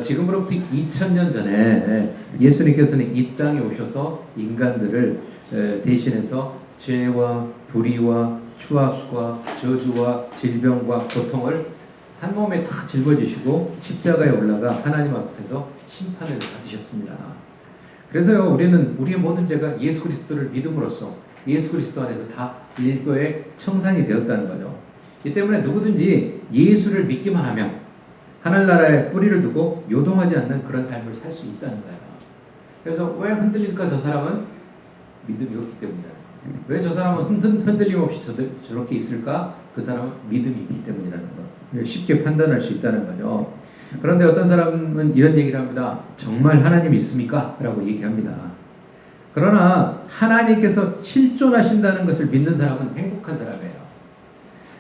지금으로부터 2000년 전에 예수님께서는 이 땅에 오셔서 인간들을 대신해서 죄와 불의와 추악과 저주와 질병과 고통을 한 몸에 다 짊어지시고 십자가에 올라가 하나님 앞에서 심판을 받으셨습니다. 그래서요, 우리의 모든 죄가 예수 그리스도를 믿음으로써 예수 그리스도 안에서 다 일거에 청산이 되었다는 거죠. 이 때문에 누구든지 예수를 믿기만 하면 하늘나라에 뿌리를 두고 요동하지 않는 그런 삶을 살 수 있다는 거예요. 그래서 왜 흔들릴까? 저 사람은 믿음이 없기 때문이다. 왜 저 사람은 흔들림 없이 저렇게 있을까? 그 사람은 믿음이 있기 때문이라는 거. 쉽게 판단할 수 있다는 거죠. 그런데 어떤 사람은 이런 얘기를 합니다. 정말 하나님이 있습니까? 라고 얘기합니다. 그러나 하나님께서 실존하신다는 것을 믿는 사람은 행복한 사람이에요.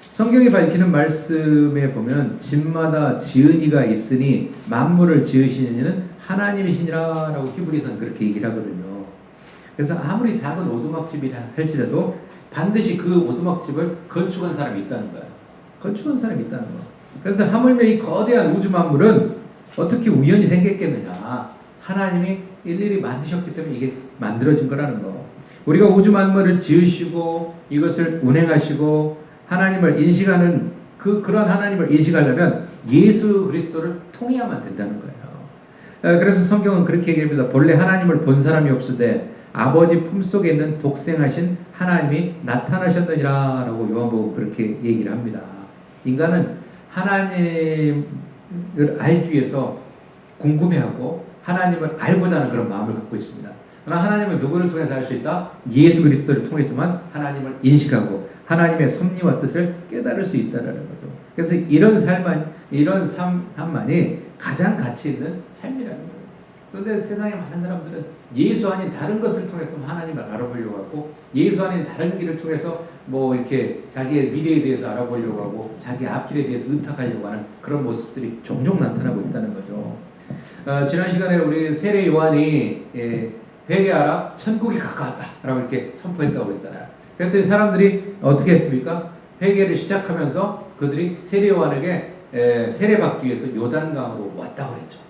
성경이 밝히는 말씀에 보면 집마다 지은이가 있으니 만물을 지으신 이는 하나님이시니라 라고 히브리서는 그렇게 얘기를 하거든요. 그래서 아무리 작은 오두막집이라 할지라도 반드시 그 오두막집을 건축한 사람이 있다는 거예요. 건축한 사람이 있다는 거예요. 그래서 하물며 이 거대한 우주 만물은 어떻게 우연히 생겼겠느냐. 하나님이 일일이 만드셨기 때문에 이게 만들어진 거라는 거. 우리가 우주 만물을 지으시고 이것을 운행하시고 하나님을 인식하는 그런 하나님을 인식하려면 예수 그리스도를 통해야만 된다는 거예요. 그래서 성경은 그렇게 얘기합니다. 본래 하나님을 본 사람이 없으되 아버지 품속에 있는 독생하신 하나님이 나타나셨느니라 라고 요한복음 그렇게 얘기를 합니다. 인간은 하나님을 알기 위해서 궁금해하고 하나님을 알고자 하는 그런 마음을 갖고 있습니다. 그러나 하나님을 누구를 통해서 알 수 있다? 예수 그리스도를 통해서만 하나님을 인식하고 하나님의 섭리와 뜻을 깨달을 수 있다는 거죠. 그래서 이런 삶만이 가장 가치 있는 삶이라는 거예요. 그런데 세상에 많은 사람들은 예수 아닌 다른 것을 통해서 하나님을 알아보려고 하고 예수 아닌 다른 길을 통해서 뭐 이렇게 자기의 미래에 대해서 알아보려고 하고 자기 앞길에 대해서 의탁하려고 하는 그런 모습들이 종종 나타나고 있다는 거죠. 지난 시간에 우리 세례 요한이 회개하라 천국이 가까웠다 라고 이렇게 선포했다고 그랬잖아요. 그랬더니 사람들이 어떻게 했습니까? 회개를 시작하면서 그들이 세례 요한에게 세례받기 위해서 요단강으로 왔다고 그랬죠.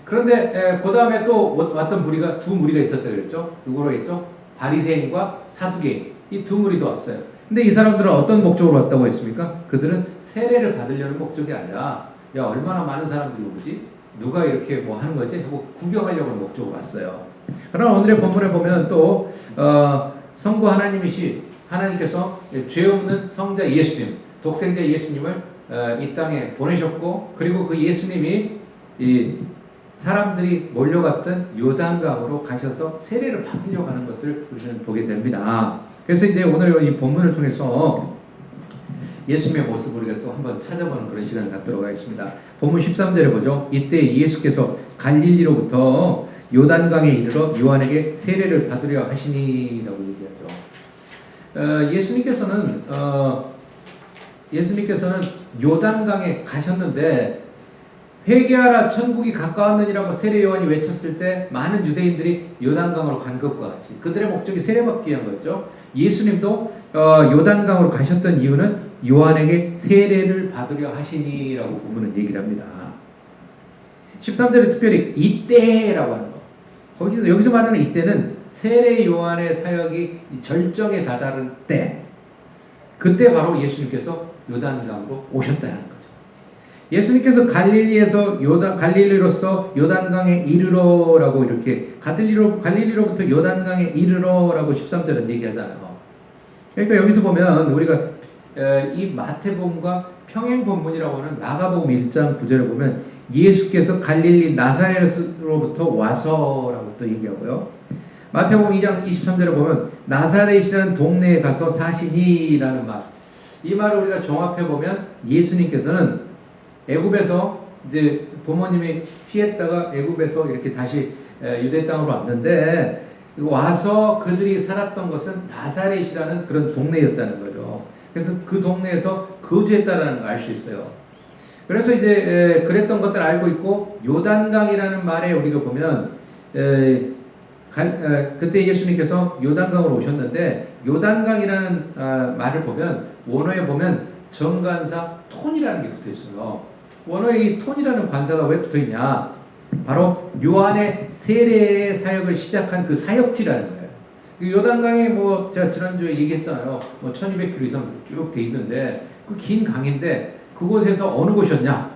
그런데 그 다음에 또 왔던 무리가 두 무리가 있었다고 그랬죠. 누구로 했죠? 바리새인과 사두개인 이 두 무리도 왔어요. 근데 이 사람들은 어떤 목적으로 왔다고 했습니까? 그들은 세례를 받으려는 목적이 아니라 야 얼마나 많은 사람들이 오지? 누가 이렇게 뭐 하는 거지? 하고 구경하려고 하는 목적으로 왔어요. 그러나 오늘의 본문에 보면 또 성부 하나님께서 죄 없는 성자 예수님, 독생자 예수님을 이 땅에 보내셨고 그리고 그 예수님이 이 사람들이 몰려갔던 요단강으로 가셔서 세례를 받으려고 하는 것을 우리는 보게 됩니다. 그래서 이제 오늘 이 본문을 통해서 예수님의 모습을 우리가 또 한번 찾아보는 그런 시간을 갖도록 하겠습니다. 본문 13절에 보죠. 이때 예수께서 갈릴리로부터 요단강에 이르러 요한에게 세례를 받으려 하시니라고 얘기하죠. 예수님께서는 요단강에 가셨는데 회개하라 천국이 가까웠느니라고 세례 요한이 외쳤을 때 많은 유대인들이 요단강으로 간 것과 같이 그들의 목적이 세례받기 위한 거죠. 예수님도 요단강으로 가셨던 이유는 요한에게 세례를 받으려 하시니라고 보면은 얘기를 합니다. 13절에 특별히 이때라고 하는 거. 여기서 말하는 이때는 세례 요한의 사역이 절정에 다다른 때, 그때 바로 예수님께서 요단강으로 오셨다는 거죠. 예수님께서 갈릴리로서 요단강에 이르러라고 이렇게 갈릴리로부터 요단강에 이르러라고 13절은 얘기하잖아요. 그러니까 여기서 보면 우리가 이 마태복음과 평행본문이라고 하는 마가복음 1장 9절에 보면 예수께서 갈릴리 나사렛으로부터 와서라고 또 얘기하고요. 마태복음 2장 23절에 보면 나사렛이라는 동네에 가서 사시니라는 말. 이 말을 우리가 종합해 보면 예수님께서는 애굽에서 이제 부모님이 피했다가 애굽에서 이렇게 다시 유대 땅으로 왔는데 와서 그들이 살았던 것은 나사렛이라는 그런 동네였다는 거죠. 그래서 그 동네에서 거주했다라는 걸 알 수 있어요. 그래서 이제 그랬던 것들을 알고 있고 요단강이라는 말에 우리가 보면 그때 예수님께서 요단강으로 오셨는데 요단강이라는 말을 보면 원어에 보면 정관사 톤이라는 게 붙어 있어요. 원어에 이 톤이라는 관사가 왜 붙어 있냐? 바로 요한의 세례 사역을 시작한 그 사역지라는 거예요. 요단강에 뭐 제가 지난주에 얘기했잖아요. 뭐 1200km 이상 쭉 돼 있는데 그 긴 강인데 그곳에서 어느 곳이었냐?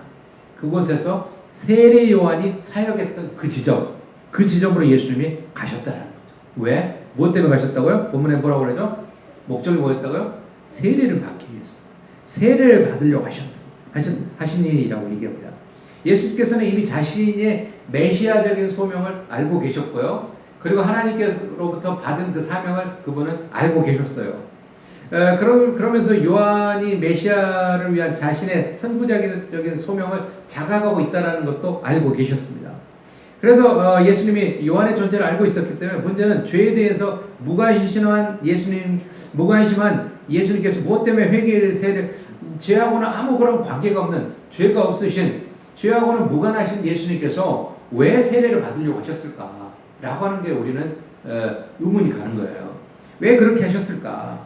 그곳에서 세례 요한이 사역했던 그 지점으로 예수님이 가셨다는 거죠. 왜? 무엇 때문에 가셨다고요? 본문에 뭐라고 그러죠? 목적이 뭐였다고요? 세례를 받기 위해서. 세례를 받으려고 하시니라고 얘기합니다. 예수께서는 이미 자신의 메시아적인 소명을 알고 계셨고요. 그리고 하나님께로부터 받은 그 사명을 그분은 알고 계셨어요. 그러면서 요한이 메시아를 위한 자신의 선구자적인 소명을 자각하고 있다는 것도 알고 계셨습니다. 그래서 예수님이 요한의 존재를 알고 있었기 때문에 문제는 죄에 대해서 무관심한 예수님께서 무엇 때문에 회개를 죄하고는 아무 그런 관계가 없는 죄가 없으신 죄하고는 무관하신 예수님께서 왜 세례를 받으려고 하셨을까? 라고 하는 게 우리는 의문이 가는 거예요. 왜 그렇게 하셨을까?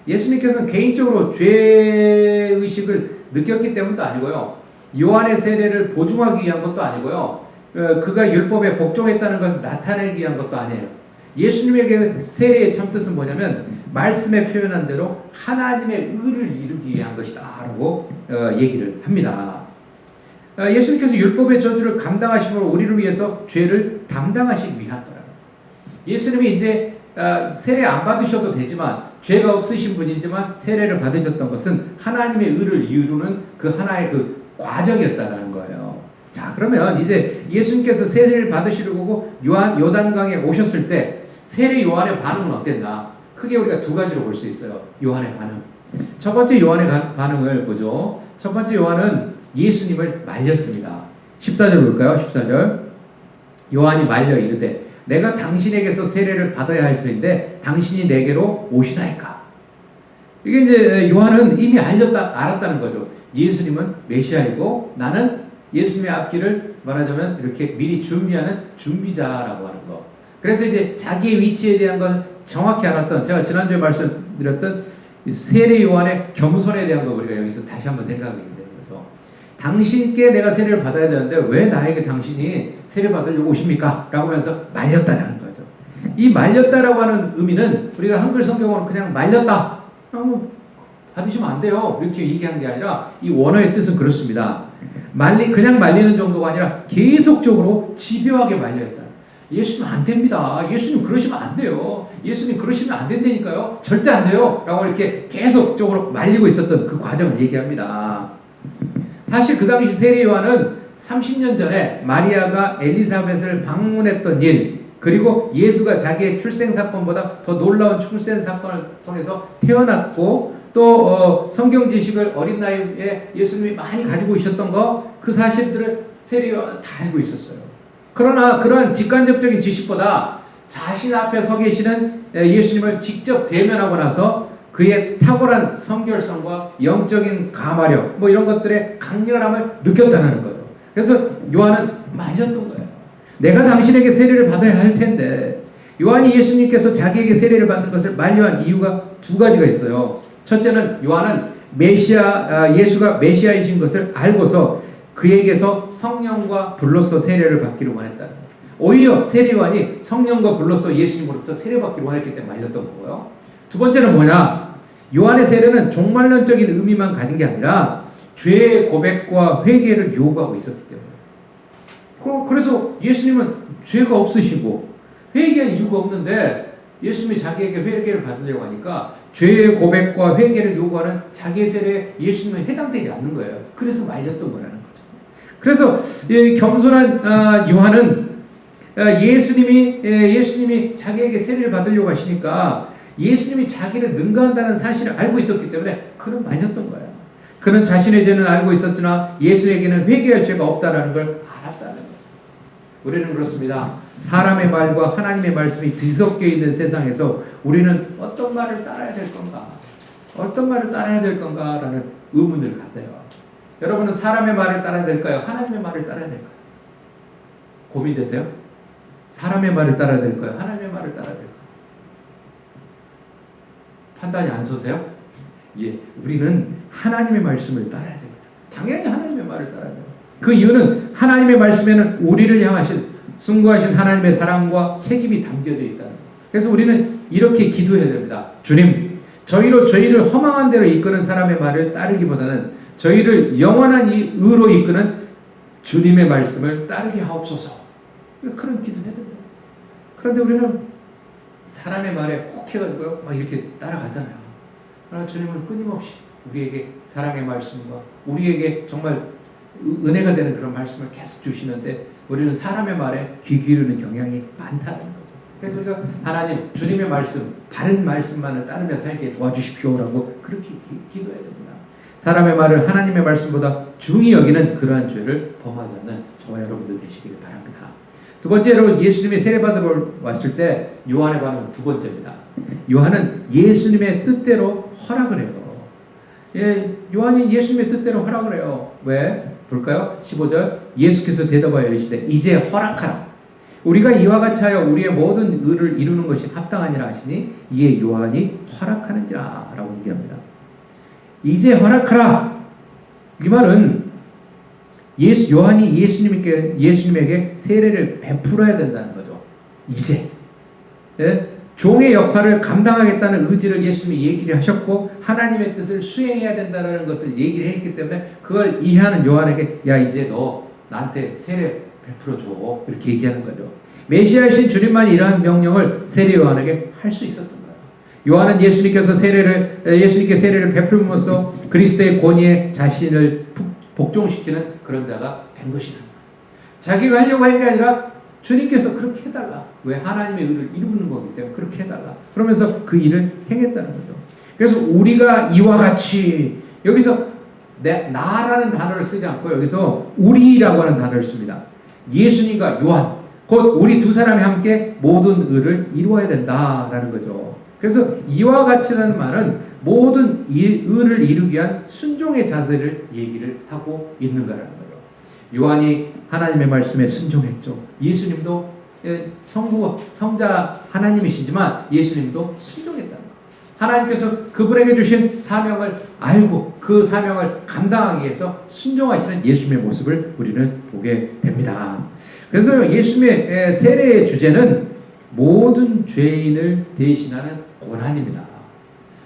예수님께서는 개인적으로 죄의식을 느꼈기 때문도 아니고요. 요한의 세례를 보증하기 위한 것도 아니고요. 그가 율법에 복종했다는 것을 나타내기 위한 것도 아니에요. 예수님에게 세례의 참뜻은 뭐냐면 말씀에 표현한 대로 하나님의 의를 이루기 위한 것이다 라고 얘기를 합니다. 예수님께서 율법의 저주를 감당하심으로 우리를 위해서 죄를 담당하시기 위함이다. 예수님이 이제 세례 안 받으셔도 되지만 죄가 없으신 분이지만 세례를 받으셨던 것은 하나님의 의를 이루는 그 하나의 그 과정이었다는 거예요. 자, 그러면 이제 예수님께서 세례를 받으시려고 요단강에 오셨을 때 세례 요한의 반응은 어땠나? 크게 우리가 두 가지로 볼 수 있어요. 요한의 반응. 첫 번째 요한의 반응을 보죠. 첫 번째 요한은 예수님을 말렸습니다. 14절 볼까요? 14절. 요한이 말려 이르되 내가 당신에게서 세례를 받아야 할 터인데 당신이 내게로 오시나이까. 이게 이제 요한은 이미 알았다는 거죠. 예수님은 메시아이고 나는 예수님의 앞길을 말하자면 이렇게 미리 준비하는 준비자라고 하는 거. 그래서 이제 자기의 위치에 대한 건 정확히 알았던, 제가 지난주에 말씀드렸던 세례 요한의 겸손에 대한 거 우리가 여기서 다시 한번 생각하게 되는 거죠. 당신께 내가 세례를 받아야 되는데 왜 나에게 당신이 세례 받으려고 오십니까? 라고 하면서 말렸다라는 거죠. 이 말렸다라고 하는 의미는 우리가 한글 성경으로 그냥 말렸다. 받으시면 안 돼요. 이렇게 얘기한 게 아니라 이 원어의 뜻은 그렇습니다. 그냥 말리는 정도가 아니라 계속적으로 집요하게 말려있다. 예수님 안 됩니다. 예수님 그러시면 안 돼요. 예수님 그러시면 안 된다니까요. 절대 안 돼요. 라고 이렇게 계속적으로 말리고 있었던 그 과정을 얘기합니다. 사실 그 당시 세례 요한은 30년 전에 마리아가 엘리사벳을 방문했던 일, 그리고 예수가 자기의 출생 사건보다 더 놀라운 출생 사건을 통해서 태어났고 또 성경 지식을 어린 나이에 예수님이 많이 가지고 있었던 그 사실들을 세례 요한은 다 알고 있었어요. 그러나 그런 직간접적인 지식보다 자신 앞에 서 계시는 예수님을 직접 대면하고 나서 그의 탁월한 성결성과 영적인 감화력 이런 것들의 강렬함을 느꼈다는 거예요. 그래서 요한은 말렸던 거예요. 내가 당신에게 세례를 받아야 할 텐데. 요한이 예수님께서 자기에게 세례를 받는 것을 만류한 이유가 두 가지가 있어요. 첫째는 요한은 예수가 메시아이신 것을 알고서 그에게서 성령과 불로써 세례를 받기를 원했다는 거예요. 오히려 세례 요한이 성령과 불로써 예수님으로부터 세례받기를 원했기 때문에 말렸던 거고요. 두 번째는 뭐냐? 요한의 세례는 종말론적인 의미만 가진 게 아니라 죄의 고백과 회개를 요구하고 있었기 때문에. 그래서 예수님은 죄가 없으시고 회개할 이유가 없는데 예수님이 자기에게 회개를 받으려고 하니까 죄의 고백과 회개를 요구하는 자기의 세례에 예수님은 해당되지 않는 거예요. 그래서 말렸던 거라는 거죠. 그래서 겸손한 요한은 예수님이 자기에게 세례를 받으려고 하시니까 예수님이 자기를 능가한다는 사실을 알고 있었기 때문에 그는 말렸던 거예요. 그는 자신의 죄는 알고 있었으나 예수에게는 회개할 죄가 없다라는 걸 알았다는 거예요. 우리는 그렇습니다. 사람의 말과 하나님의 말씀이 뒤섞여 있는 세상에서 우리는 어떤 말을 따라야 될 건가? 어떤 말을 따라야 될 건가라는 의문을 가져요. 여러분은 사람의 말을 따라야 될까요? 하나님의 말을 따라야 될까요? 고민되세요? 사람의 말을 따라야 될까요? 하나님의 말을 따라야 될까요? 판단이 안 서세요? 예, 우리는 하나님의 말씀을 따라야 됩니다. 당연히 하나님의 말을 따라야 돼요. 그 이유는 하나님의 말씀에는 우리를 향하신 숭고하신 하나님의 사랑과 책임이 담겨져 있다는 거예요. 그래서 우리는 이렇게 기도해야 됩니다. 주님, 저희를 허망한 대로 이끄는 사람의 말을 따르기보다는 저희를 영원한 이 의로 이끄는 주님의 말씀을 따르게 하옵소서. 그런 기도해야 됩니다. 그런데 우리는 사람의 말에 혹 해가지고요, 막 이렇게 따라가잖아요. 그러나 주님은 끊임없이 우리에게 사랑의 말씀과 우리에게 정말 은혜가 되는 그런 말씀을 계속 주시는데 우리는 사람의 말에 귀 기울이는 경향이 많다는 거죠. 그래서 우리가 하나님, 주님의 말씀, 바른 말씀만을 따르며 살게 도와주십시오라고 그렇게 기도해야 됩니다. 사람의 말을 하나님의 말씀보다 중히 여기는 그러한 죄를 범하지 않는 저와 여러분들 되시기를 바랍니다. 두 번째로 예수님이 세례받으러 왔을 때 요한의 반응은 두 번째입니다. 요한은 예수님의 뜻대로 허락을 해요. 요한이 예수님의 뜻대로 허락을 해요. 왜? 볼까요? 15절 예수께서 대답하여 이르시되 이제 허락하라. 우리가 이와 같이 하여 우리의 모든 의를 이루는 것이 합당하니라 하시니 이에 요한이 허락하는지라 라고 얘기합니다. 이제 허락하라. 이 말은 요한이 예수님에게 세례를 베풀어야 된다는 거죠. 이제. 종의 역할을 감당하겠다는 의지를 예수님이 얘기를 하셨고 하나님의 뜻을 수행해야 된다는 것을 얘기를 했기 때문에 그걸 이해하는 요한에게 야 이제 너 나한테 세례 베풀어줘 이렇게 얘기하는 거죠. 메시아이신 주님만이 이러한 명령을 세례 요한에게 할 수 있었던 거예요. 요한은 예수님께 세례를 베풀면서 그리스도의 권위에 자신을 복종시키는 그런 자가 된 것이다. 자기가 하려고 한 게 아니라 주님께서 그렇게 해달라. 왜? 하나님의 의를 이루는 거기 때문에 그렇게 해달라. 그러면서 그 일을 행했다는 거죠. 그래서 우리가 이와 같이 여기서 나라는 단어를 쓰지 않고 여기서 우리라고 하는 단어를 씁니다. 예수님과 요한 곧 우리 두 사람이 함께 모든 의를 이루어야 된다라는 거죠. 그래서 이와 같이라는 말은 모든 의를 이루기 위한 순종의 자세를 얘기를 하고 있는 거라는 거예요. 요한이 하나님의 말씀에 순종했죠. 예수님도 성자 하나님이시지만 예수님도 순종했다는 거예요. 하나님께서 그분에게 주신 사명을 알고 그 사명을 감당하기 위해서 순종하시는 예수님의 모습을 우리는 보게 됩니다. 그래서 예수님의 세례의 주제는 모든 죄인을 대신하는 고난입니다.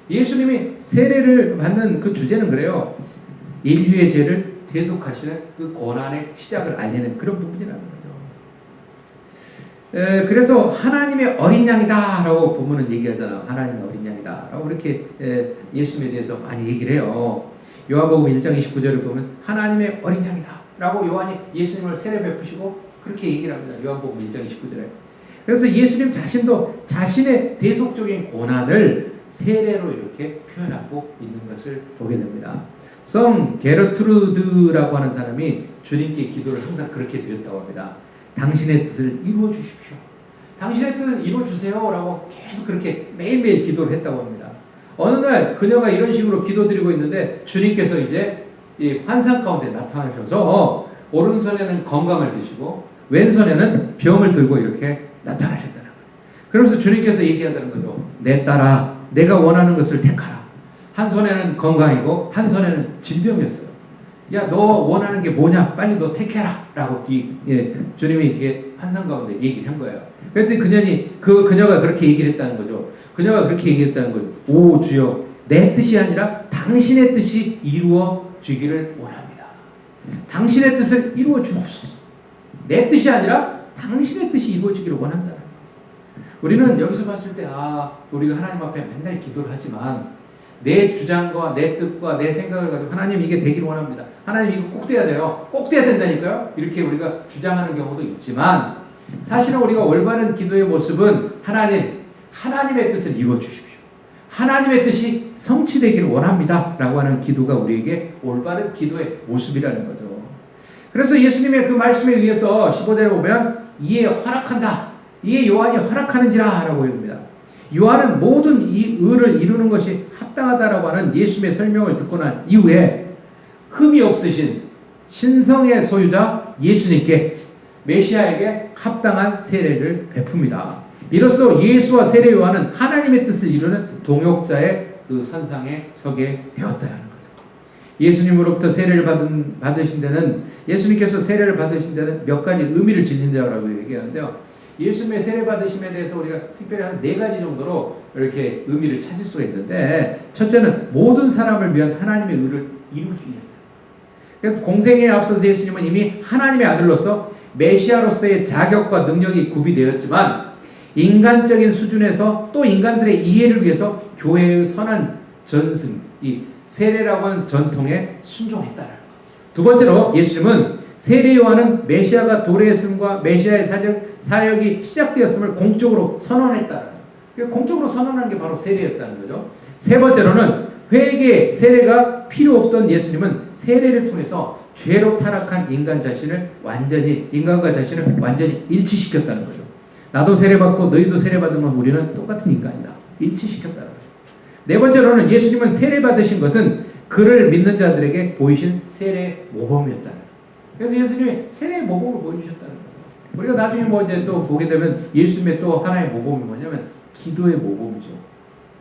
예수님이 세례를 받는 그 주제는 그래요. 인류의 죄를 대속하시는 그 고난의 시작을 알리는 그런 부분이라는 거죠. 그래서 하나님의 어린 양이다 라고 보면은 얘기하잖아요. 하나님의 어린 양이다 라고 이렇게 예수님에 대해서 많이 얘기를 해요. 요한복음 1장 29절을 보면 하나님의 어린 양이다 라고 요한이 예수님을 세례 베푸시고 그렇게 얘기를 합니다. 요한복음 1장 29절에. 그래서 예수님 자신도 자신의 대속적인 고난을 세례로 이렇게 표현하고 있는 것을 보게 됩니다. 성 게르트루드라고 하는 사람이 주님께 기도를 항상 그렇게 드렸다고 합니다. 당신의 뜻을 이루어 주십시오. 당신의 뜻을 이루어 주세요 라고 계속 그렇게 매일매일 기도를 했다고 합니다. 어느 날 그녀가 이런 식으로 기도드리고 있는데 주님께서 이제 이 환상 가운데 나타나셔서 오른손에는 건강을 드시고 왼손에는 병을 들고 이렇게 나타나셨다는 거예요. 그러면서 주님께서 얘기한다는 거죠. 내 딸아, 내가 원하는 것을 택하라. 한 손에는 건강이고 한 손에는 질병이었어요. 야, 너 원하는 게 뭐냐? 빨리 너 택해라. 라고 주님이 이렇게 환상 가운데 얘기를 한 거예요. 그랬더니 그녀가 그렇게 얘기를 했다는 거죠. 그녀가 그렇게 얘기했다는 거죠. 오 주여, 내 뜻이 아니라 당신의 뜻이 이루어지기를 원합니다. 당신의 뜻을 이루어 주옵소서. 내 뜻이 아니라 당신의 뜻이 이루어지기를 원한다는 거예요. 우리는 여기서 봤을 때 우리가 하나님 앞에 맨날 기도를 하지만 내 주장과 내 뜻과 내 생각을 가지고 하나님 이게 되기를 원합니다. 하나님 이거 꼭 돼야 돼요. 꼭 돼야 된다니까요. 이렇게 우리가 주장하는 경우도 있지만 사실은 우리가 올바른 기도의 모습은 하나님의 뜻을 이루어 주십시오. 하나님의 뜻이 성취되기를 원합니다. 라고 하는 기도가 우리에게 올바른 기도의 모습이라는 거죠. 그래서 예수님의 그 말씀에 의해서 15절에 보면 이에 허락한다. 이에 요한이 허락하는지라 라고 얘기합니다. 요한은 모든 이 의를 이루는 것이 합당하다라고 하는 예수님의 설명을 듣고 난 이후에 흠이 없으신 신성의 소유자 예수님께 메시아에게 합당한 세례를 베풉니다. 이로써 예수와 세례 요한은 하나님의 뜻을 이루는 동역자의 그 선상에 서게 되었다는 거죠. 예수님으로부터 세례를 받으신 데는 예수님께서 세례를 받으신 데는 몇 가지 의미를 지닌다고 얘기하는데요. 예수님의 세례 받으심에 대해서 우리가 특별히 한 4가지 정도로 이렇게 의미를 찾을 수가 있는데, 첫째는 모든 사람을 위한 하나님의 의를 이루기 위해다. 그래서 공생애에 앞서서 예수님은 이미 하나님의 아들로서 메시아로서의 자격과 능력이 구비되었지만 인간적인 수준에서 또 인간들의 이해를 위해서 교회의 선한 전승, 이 세례라고 하는 전통에 순종했다는 것. 두 번째로 예수님은 세례 요한은 메시아가 도래했음과 메시아의 사역이 시작되었음을 공적으로 선언했다는 것. 공적으로 선언한 게 바로 세례였다는 거죠. 세 번째로는 회개, 세례가 필요 없던 예수님은 세례를 통해서 죄로 타락한 인간과 자신을 완전히 일치시켰다는 거죠. 나도 세례받고 너희도 세례받으면 우리는 똑같은 인간이다. 일치시켰다는 거죠. 네 번째로는 예수님은 세례받으신 것은 그를 믿는 자들에게 보이신 세례 모범이었다는 거예요. 그래서 예수님이 세례 모범을 보여주셨다는 거예요. 우리가 나중에 이제 또 보게 되면 예수님의 또 하나의 모범이 뭐냐면 기도의 모범이죠.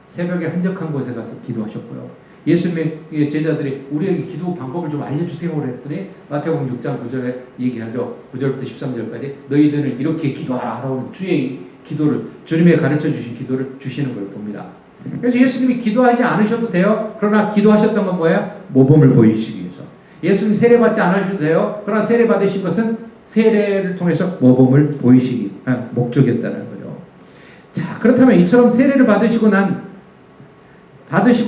새벽에 한적한 곳에 가서 기도하셨고요. 예수님의 제자들이 우리에게 기도 방법을 좀 알려주세요 그랬더니 마태복음 6장 9절에 얘기하죠. 9절부터 13절까지 너희들은 이렇게 기도하라 라고 주의 기도를, 주님의 가르쳐 주신 기도를 주시는 걸 봅니다. 그래서 예수님이 기도하지 않으셔도 돼요. 그러나 기도하셨던 건 뭐예요? 모범을 보이시기 위해서. 예수님 세례받지 않으셔도 돼요. 그러나 세례 받으신 것은 세례를 통해서 모범을 보이시기 목적이었다는 거죠. 자, 그렇다면 이처럼 세례를 받으시고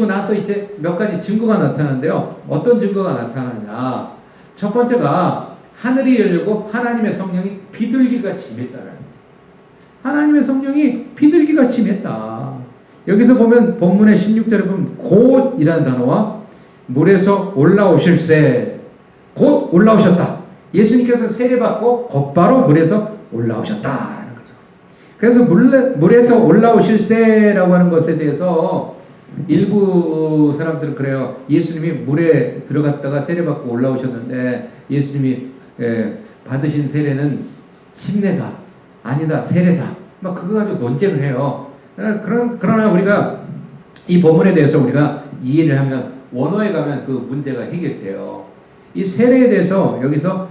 나서 이제 몇 가지 증거가 나타나는데요. 어떤 증거가 나타나느냐? 첫 번째가 하늘이 열리고 하나님의 성령이 비둘기같이 임했다는 거예요. 하나님의 성령이 비둘기같이 임했다. 여기서 보면 본문의 16절에 보면 곧이라는 단어와 물에서 올라오실세, 곧 올라오셨다. 예수님께서 세례받고 곧바로 물에서 올라오셨다라는 거죠. 그래서 물에서 올라오실세라고 하는 것에 대해서 일부 사람들은 그래요. 예수님이 물에 들어갔다가 세례받고 올라오셨는데 예수님이 받으신 세례는 침례다, 아니다, 세례다. 막 그거 가지고 논쟁을 해요. 그러나 우리가 이 본문에 대해서 우리가 이해를 하면 원어에 가면 그 문제가 해결돼요. 이 세례에 대해서 여기서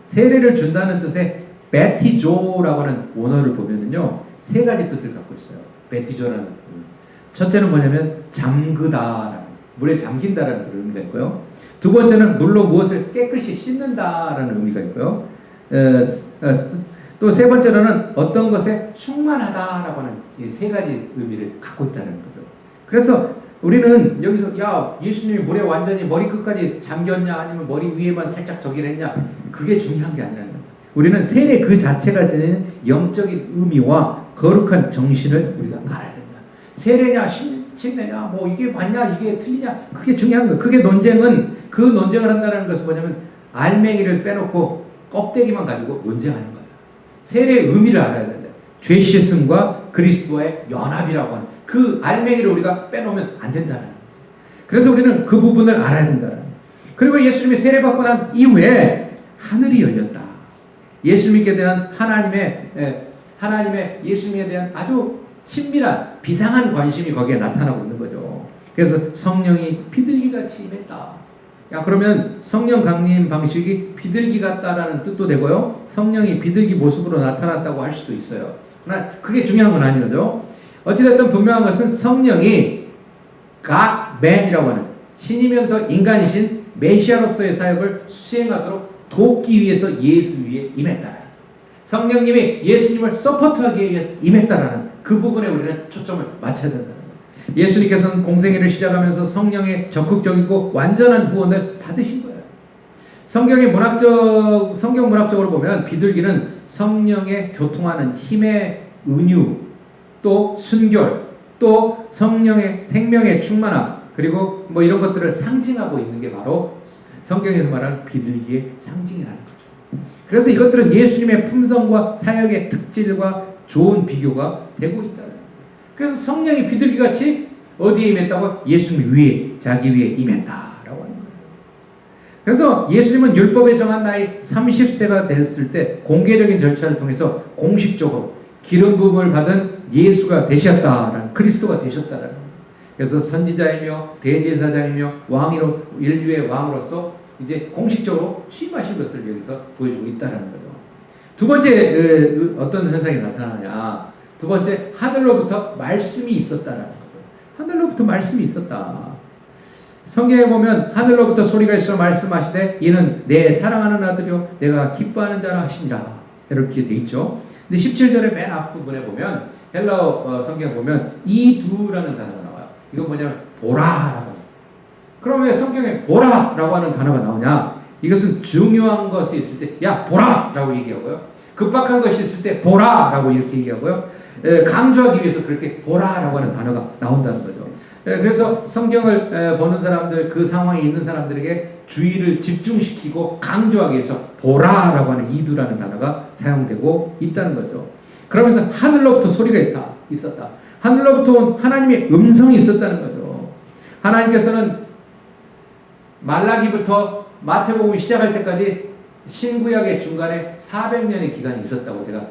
세례를 준다는 뜻의 베티조라고 하는 원어를 보면은요 3가지 뜻을 갖고 있어요. 베티조라는 뜻. 첫째는 뭐냐면 잠그다, 물에 잠긴다라는 의미가 있고요. 두 번째는 물로 무엇을 깨끗이 씻는다라는 의미가 있고요. 또 세 번째로는 어떤 것에 충만하다라고 하는 이 3가지 의미를 갖고 있다는 거죠. 그래서 우리는 여기서 야 예수님이 물에 완전히 머리 끝까지 잠겼냐 아니면 머리 위에만 살짝 저기를 했냐 그게 중요한 게 아니라는 거죠. 우리는 세례 그 자체가 지니는 영적인 의미와 거룩한 정신을 우리가 알아야 된다. 세례냐 침례냐 뭐 이게 맞냐 이게 틀리냐 그게 중요한 거예요. 그게 그 논쟁을 한다는 것은 뭐냐면 알맹이를 빼놓고 껍데기만 가지고 논쟁하는 거예요. 세례의 의미를 알아야 된다. 죄 씻음과 그리스도의 연합이라고 하는 그 알맹이를 우리가 빼놓으면 안 된다는 거예요. 그래서 우리는 그 부분을 알아야 된다는 거예요. 그리고 예수님이 세례받고 난 이후에 하늘이 열렸다. 예수님께 대한 하나님의 예수님에 대한 아주 친밀한 비상한 관심이 거기에 나타나고 있는 거죠. 그래서 성령이 비둘기같이 임했다. 그러면 성령 강림 방식이 비둘기 같다라는 뜻도 되고요. 성령이 비둘기 모습으로 나타났다고 할 수도 있어요. 그러나 그게 중요한 건 아니죠. 어찌됐든 분명한 것은 성령이 God man이라고 하는 신이면서 인간이신 메시아로서의 사역을 수행하도록 돕기 위해서 예수 위에 임했다라는 성령님이 예수님을 서포트하기 위해서 임했다라는 그 부분에 우리는 초점을 맞춰야 된다는 거예요. 예수님께서는 공생애를 시작하면서 성령의 적극적이고 완전한 후원을 받으신 거예요. 성경 문학적으로 보면 비둘기는 성령의 교통하는 힘의 은유, 또 순결, 또 성령의 생명의 충만함, 그리고 뭐 이런 것들을 상징하고 있는 게 바로 성경에서 말하는 비둘기의 상징이라는 거죠. 그래서 이것들은 예수님의 품성과 사역의 특질과 좋은 비교가 되고 있다는 거예요. 그래서 성령이 비둘기같이 어디에 임했다고? 예수님 위에, 자기 위에 임했다라고 하는 거예요. 그래서 예수님은 율법에 정한 나이 30세가 됐을 때 공개적인 절차를 통해서 공식적으로 기름 부음을 받은 예수가 되셨다라는, 그리스도가 되셨다라는 거예요. 그래서 선지자이며 대제사장이며 왕으로 인류의 왕으로서 이제 공식적으로 취임하신 것을 여기서 보여주고 있다는 거죠. 두 번째 어떤 현상이 나타나냐? 두 번째, 하늘로부터 말씀이 있었다는 거죠. 하늘로부터 말씀이 있었다. 성경에 보면 하늘로부터 소리가 있어 말씀하시되 이는 내 사랑하는 아들이요 내가 기뻐하는 자라 하시니라 이렇게 돼 있죠. 근데 17절의 맨 앞부분에 보면 헬라어 성경에 보면 이두라는 단어가 나와요. 이건 뭐냐면 보라라고. 그럼 왜 성경에 보라라고 하는 단어가 나오냐? 이것은 중요한 것이 있을 때 야 보라라고 얘기하고요. 급박한 것이 있을 때 보라라고 이렇게 얘기하고요. 강조하기 위해서 그렇게 보라라고 하는 단어가 나온다는 거죠. 그래서 성경을 보는 사람들, 그 상황에 있는 사람들에게 주의를 집중시키고 강조하기 위해서 보라라고 하는 이두라는 단어가 사용되고 있다는 거죠. 그러면서 하늘로부터 소리가 있었다. 하늘로부터 온 하나님의 음성이 있었다는 거죠. 하나님께서는 말라기부터 마태복음 시작할 때까지 신구약의 중간에 400년의 기간이 있었다고 제가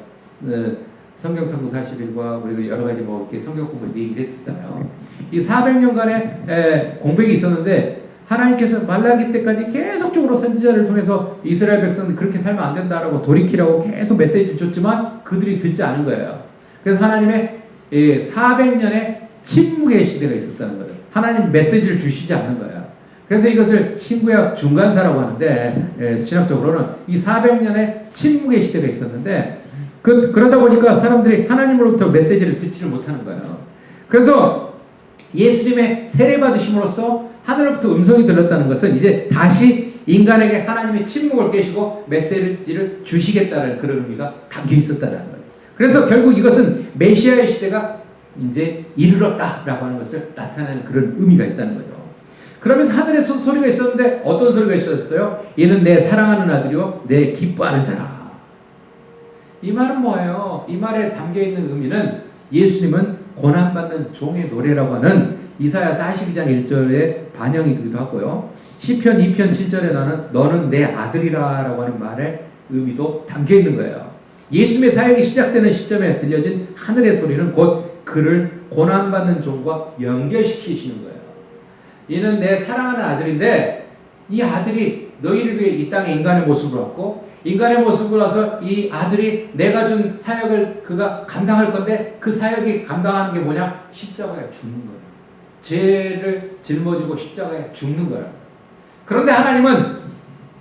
성경 탐구 41과 그리고 여러 가지 뭐 이렇게 성경 공부에서 얘기를 했었잖아요. 이 400년간의 공백이 있었는데 하나님께서 말라기 때까지 계속적으로 선지자를 통해서 이스라엘 백성들 그렇게 살면 안 된다라고 돌이키라고 계속 메시지를 줬지만 그들이 듣지 않은 거예요. 그래서 하나님의 400년의 침묵의 시대가 있었다는 거예요. 하나님 메시지를 주시지 않는 거예요. 그래서 이것을 신구약 중간사라고 하는데 신학적으로는 이 400년의 침묵의 시대가 있었는데 그러다 보니까 사람들이 하나님으로부터 메시지를 듣지를 못하는 거예요. 그래서 예수님의 세례받으심으로써 하늘로부터 음성이 들렸다는 것은 이제 다시 인간에게 하나님의 침묵을 깨시고 메시지를 주시겠다는 그런 의미가 담겨 있었다는 거예요. 그래서 결국 이것은 메시아의 시대가 이제 이르렀다라고 하는 것을 나타내는 그런 의미가 있다는 거죠. 그러면서 하늘에 소리가 있었는데 어떤 소리가 있었어요? 이는 내 사랑하는 아들이요 내 기뻐하는 자라. 이 말은 뭐예요? 이 말에 담겨있는 의미는 예수님은 고난받는 종의 노래라고 하는 이사야 42장 1절의 반영이기도 하고요. 시편 2편 7절에 너는 내 아들이라 라고 하는 말의 의미도 담겨있는 거예요. 예수님의 사역이 시작되는 시점에 들려진 하늘의 소리는 곧 그를 고난받는 종과 연결시키시는 거예요. 이는 내 사랑하는 아들인데 이 아들이 너희를 위해 이 땅에 인간의 모습으로 왔고 인간의 모습으로 와서 이 아들이 내가 준 사역을 그가 감당할 건데 그 사역이 감당하는 게 뭐냐? 십자가에 죽는 거예요. 죄를 짊어지고 십자가에 죽는 거예요. 그런데 하나님은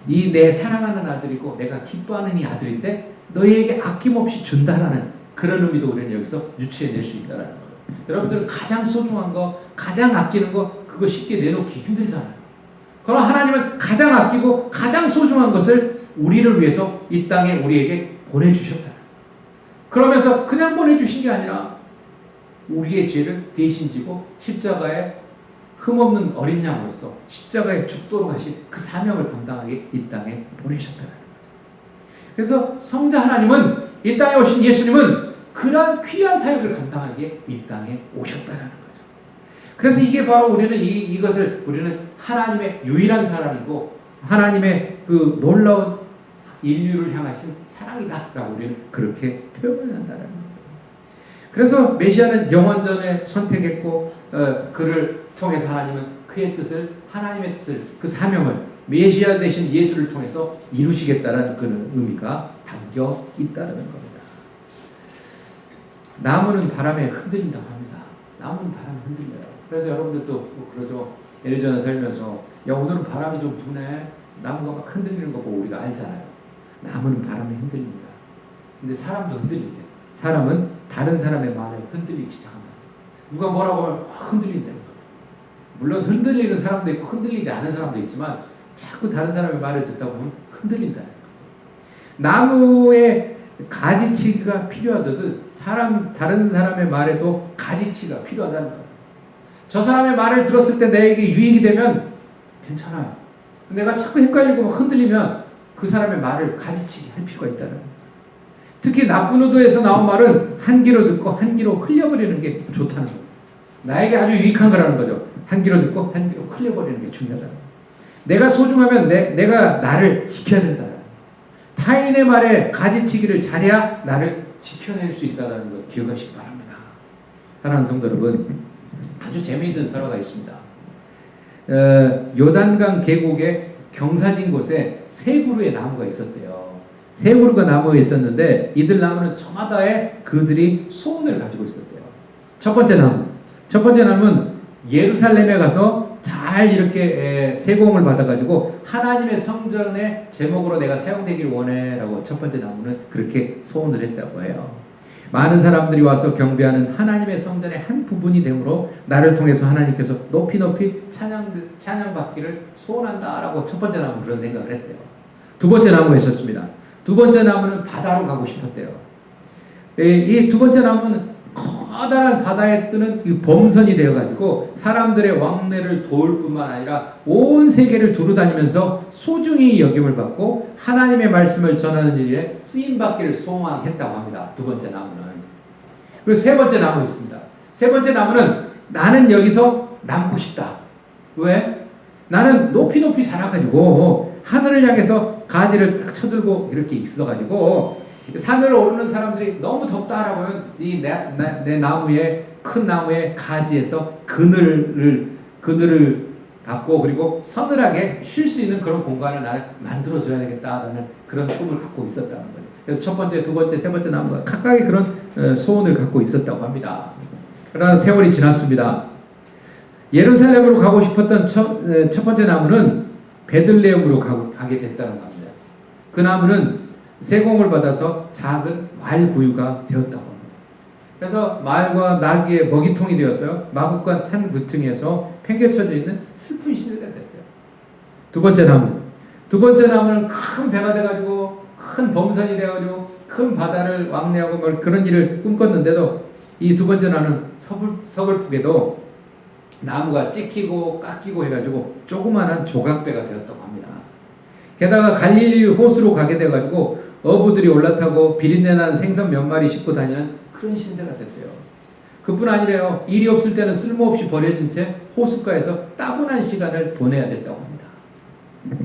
이 내 사랑하는 아들이고 내가 기뻐하는 이 아들인데 너희에게 아낌없이 준다라는 그런 의미도 우리는 여기서 유추해낼 수 있다는 거예요. 여러분들은 가장 소중한 거, 가장 아끼는 거 그거 쉽게 내놓기 힘들잖아요. 그러나 하나님은 가장 아끼고 가장 소중한 것을 우리를 위해서 이 땅에 우리에게 보내주셨다. 그러면서 그냥 보내주신 게 아니라 우리의 죄를 대신 지고 십자가에 흠없는 어린 양으로서 십자가에 죽도록 하신 그 사명을 감당하게 이 땅에 보내셨다는 거죠. 그래서 성자 하나님은 이 땅에 오신 예수님은 그러한 귀한 사역을 감당하기에 이 땅에 오셨다는 거죠. 그래서 이게 바로 우리는 이것을 우리는 하나님의 유일한 사랑이고 하나님의 그 놀라운 인류를 향하신 사랑이다라고 우리는 그렇게 표현한다는 거죠. 그래서 메시아는 영원전에 선택했고 그를 통해서 하나님은 그의 뜻을 하나님의 뜻을 그 사명을 메시아 되신 예수를 통해서 이루시겠다는 그런 의미가 담겨 있다는 겁니다. 나무는 바람에 흔들린다고 합니다. 나무는 바람에 흔들려요. 그래서 여러분들도 뭐 그러죠. 예전에 살면서 야 오늘은 바람이 좀 부네. 나무가 막 흔들리는 거 보고 우리가 알잖아요. 나무는 바람에 흔들립니다. 근데 사람도 흔들린대. 사람은 다른 사람의 말에 흔들리기 시작한다. 누가 뭐라고 하면 흔들린다는 거죠. 물론 흔들리는 사람도 있고 흔들리지 않은 사람도 있지만 자꾸 다른 사람의 말을 듣다 보면 흔들린다는 거죠. 나무의 가지치기가 필요하듯 다른 사람의 말에도 가지치기가 필요하다는 거예요. 저 사람의 말을 들었을 때 내게 유익이 되면 괜찮아요. 내가 자꾸 헷갈리고 막 흔들리면 그 사람의 말을 가지치기 할 필요가 있다는 거예요. 특히 나쁜 의도에서 나온 말은 한 귀로 듣고 한 귀로 흘려버리는 게 좋다는 거예요. 나에게 아주 유익한 거라는 거죠. 한 귀로 듣고 한 귀로 흘려버리는 게 중요하다는 거예요. 내가 소중하면 내가 나를 지켜야 된다는 거예요. 타인의 말에 가지치기를 잘해야 나를 지켜낼 수 있다는 걸 기억하시기 바랍니다. 사랑하는 성도 여러분, 아주 재미있는 설화가 있습니다. 요단강 계곡의 경사진 곳에 세 그루의 나무가 있었대요. 세 그루가 나무가 있었는데 이들 나무는 저마다에 그들이 소원을 가지고 있었대요. 첫 번째 나무는 예루살렘에 가서 잘 이렇게 세공을 받아가지고 하나님의 성전의 제목으로 내가 사용되기를 원해라고 첫 번째 나무는 그렇게 소원을 했다고 해요. 많은 사람들이 와서 경배하는 하나님의 성전의 한 부분이 되므로 나를 통해서 하나님께서 높이 찬양받기를 소원한다라고 첫 번째 나무는 그런 생각을 했대요. 두 번째 나무가 있었습니다. 두 번째 나무는 바다로 가고 싶었대요. 이 두 번째 나무는 커다란 바다에 뜨는 이 범선이 되어가지고 사람들의 왕래를 도울 뿐만 아니라 온 세계를 두루다니면서 소중히 여김을 받고 하나님의 말씀을 전하는 일에 쓰임받기를 소망했다고 합니다. 두 번째 나무는. 그리고 세 번째 나무 있습니다. 세 번째 나무는 나는 여기서 남고 싶다. 왜? 나는 높이 자라가지고 하늘을 향해서 가지를 딱 쳐들고 이렇게 있어가지고 산을 오르는 사람들이 너무 덥다라고 하면 이 내 나무의 큰 나무의 가지에서 그늘을 갖고 그리고 서늘하게 쉴 수 있는 그런 공간을 나는 만들어줘야 되겠다라는 그런 꿈을 갖고 있었다는 거죠. 그래서 첫 번째, 두 번째, 세 번째 나무가 각각의 그런 소원을 갖고 있었다고 합니다. 그러나 세월이 지났습니다. 예루살렘으로 가고 싶었던 첫 번째 나무는 베들레헴으로 가게 됐다는 겁니다. 그 나무는 세공을 받아서 작은 말구유가 되었다고 합니다. 그래서 말과 나귀의 먹이통이 되어서요. 마구간 한 구퉁이에서 팽개쳐져 있는 슬픈 시대가 됐대요. 두 번째 나무는 큰 배가 돼가지고 큰 범선이 돼가지고 큰 바다를 왕래하고 뭐 그런 일을 꿈꿨는데도 이 두 번째 나무는 서글프게도 나무가 찍히고 깎이고 해가지고 조그마한 조각배가 되었다고 합니다. 게다가 갈릴리 호수로 가게 돼가지고 어부들이 올라타고 비린내나는 생선 몇 마리 싣고 다니는 그런 신세가 됐대요. 그뿐 아니래요. 일이 없을 때는 쓸모없이 버려진 채 호숫가에서 따분한 시간을 보내야 됐다고 합니다.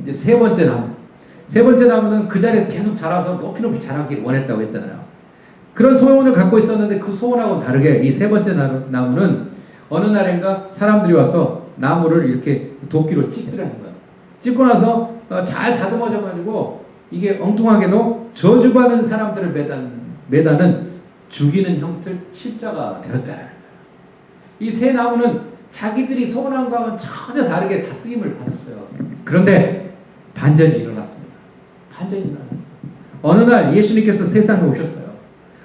이제 세 번째 나무는 그 자리에서 계속 자라서 높이 자라기를 원했다고 했잖아요. 그런 소원을 갖고 있었는데 그 소원하고는 다르게 이 세 번째 나무는 어느 날인가 사람들이 와서 나무를 이렇게 도끼로 찍더라는 거예요. 찍고 나서 잘 다듬어져가지고 이게 엉뚱하게도 저주받은 사람들을 매다는 죽이는 형틀 십자가 되었다는 거예요. 이 세 나무는 자기들이 소원한 것과는 전혀 다르게 다 쓰임을 받았어요. 그런데 반전이 일어났습니다. 어느 날 예수님께서 세상에 오셨어요.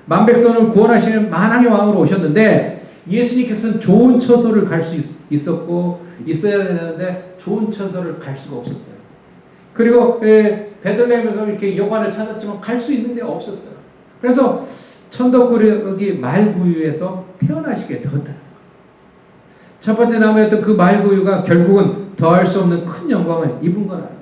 만백성을 구원하시는 만왕의 왕으로 오셨는데 예수님께서는 좋은 처소를 갈 수 있어야 되는데 좋은 처소를 갈 수가 없었어요. 그리고 베들레헴에서 이렇게 여관을 찾았지만 갈 수 있는 데가 없었어요. 그래서 천덕꾸러기 말구유에서 태어나시게 되었다는 거예요. 첫 번째 나무였던 그 말구유가 결국은 더할 수 없는 큰 영광을 입은 건 아니에요.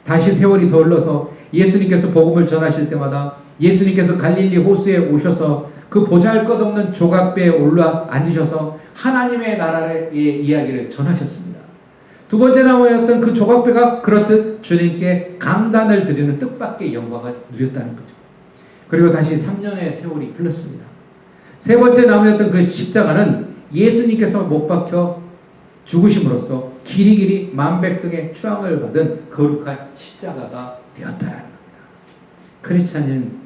다시 세월이 더 흘러서 예수님께서 복음을 전하실 때마다 예수님께서 갈릴리 호수에 오셔서 그 보잘것없는 조각배에 올라 앉으셔서 하나님의 나라의 이야기를 전하셨습니다. 두 번째 나무였던 그 조각배가 그렇듯 주님께 감단을 드리는 뜻밖의 영광을 누렸다는 거죠. 그리고 다시 3년의 세월이 흘렀습니다. 세 번째 나무였던 그 십자가는 예수님께서 못 박혀 죽으심으로써 길이길이 만백성의 추앙을 받은 거룩한 십자가가 되었다는 겁니다. 크리스찬인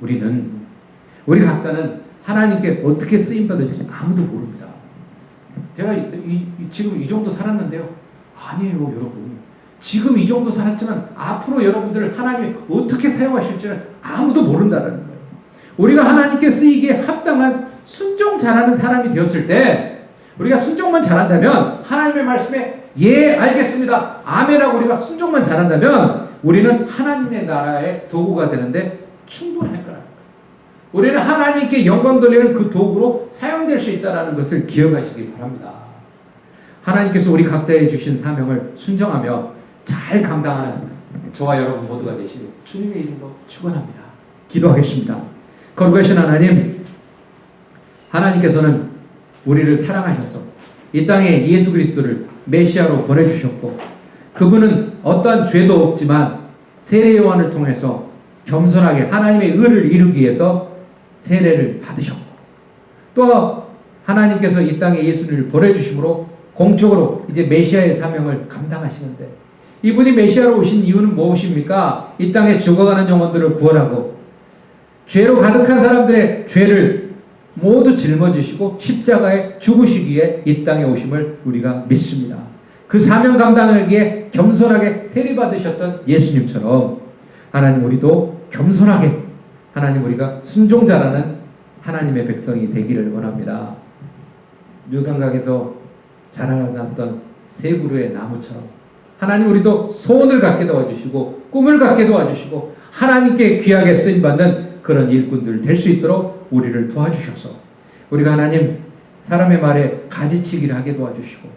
우리 각자는 하나님께 어떻게 쓰임받을지 아무도 모릅니다. 제가 지금 이 정도 살았는데요. 아니에요, 여러분. 지금 이 정도 살았지만 앞으로 여러분들을 하나님이 어떻게 사용하실지는 아무도 모른다는 거예요. 우리가 하나님께 쓰이기에 합당한 순종 잘하는 사람이 되었을 때 우리가 순종만 잘한다면 하나님의 말씀에 예 알겠습니다 아멘하고 우리가 순종만 잘한다면 우리는 하나님의 나라의 도구가 되는데 충분할 거라는 거예요. 우리는 하나님께 영광 돌리는 그 도구로 사용될 수 있다는 것을 기억하시기 바랍니다. 하나님께서 우리 각자에 주신 사명을 순종하며 잘 감당하는 저와 여러분 모두가 되시길 주님의 이름으로 축원합니다. 기도하겠습니다. 거룩하신 하나님께서는 우리를 사랑하셔서 이 땅에 예수 그리스도를 메시아로 보내주셨고 그분은 어떠한 죄도 없지만 세례 요한을 통해서 겸손하게 하나님의 의를 이루기 위해서 세례를 받으셨고 또 하나님께서 이 땅에 예수를 보내주심으로 공적으로 이제 메시아의 사명을 감당하시는데, 이분이 메시아로 오신 이유는 무엇입니까? 이 땅에 죽어가는 영혼들을 구원하고 죄로 가득한 사람들의 죄를 모두 짊어지시고 십자가에 죽으시기에 이 땅에 오심을 우리가 믿습니다. 그 사명 감당하기에 겸손하게 세례받으셨던 예수님처럼 하나님, 우리도 겸손하게 하나님, 우리가 순종자라는 하나님의 백성이 되기를 원합니다. 유단강에서 자라났던 세 그루의 나무처럼 하나님, 우리도 소원을 갖게 도와주시고 꿈을 갖게 도와주시고 하나님께 귀하게 쓰임받는 그런 일꾼들 될 수 있도록 우리를 도와주셔서 우리가 하나님 사람의 말에 가지치기를 하게 도와주시고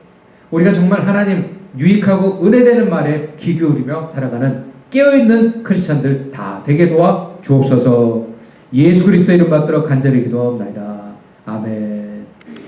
우리가 정말 하나님 유익하고 은혜되는 말에 귀 기울이며 살아가는 깨어있는 크리스찬들 다 되게 도와 주옵소서. 예수 그리스도 이름 받들어 간절히 기도하옵나이다. 아멘.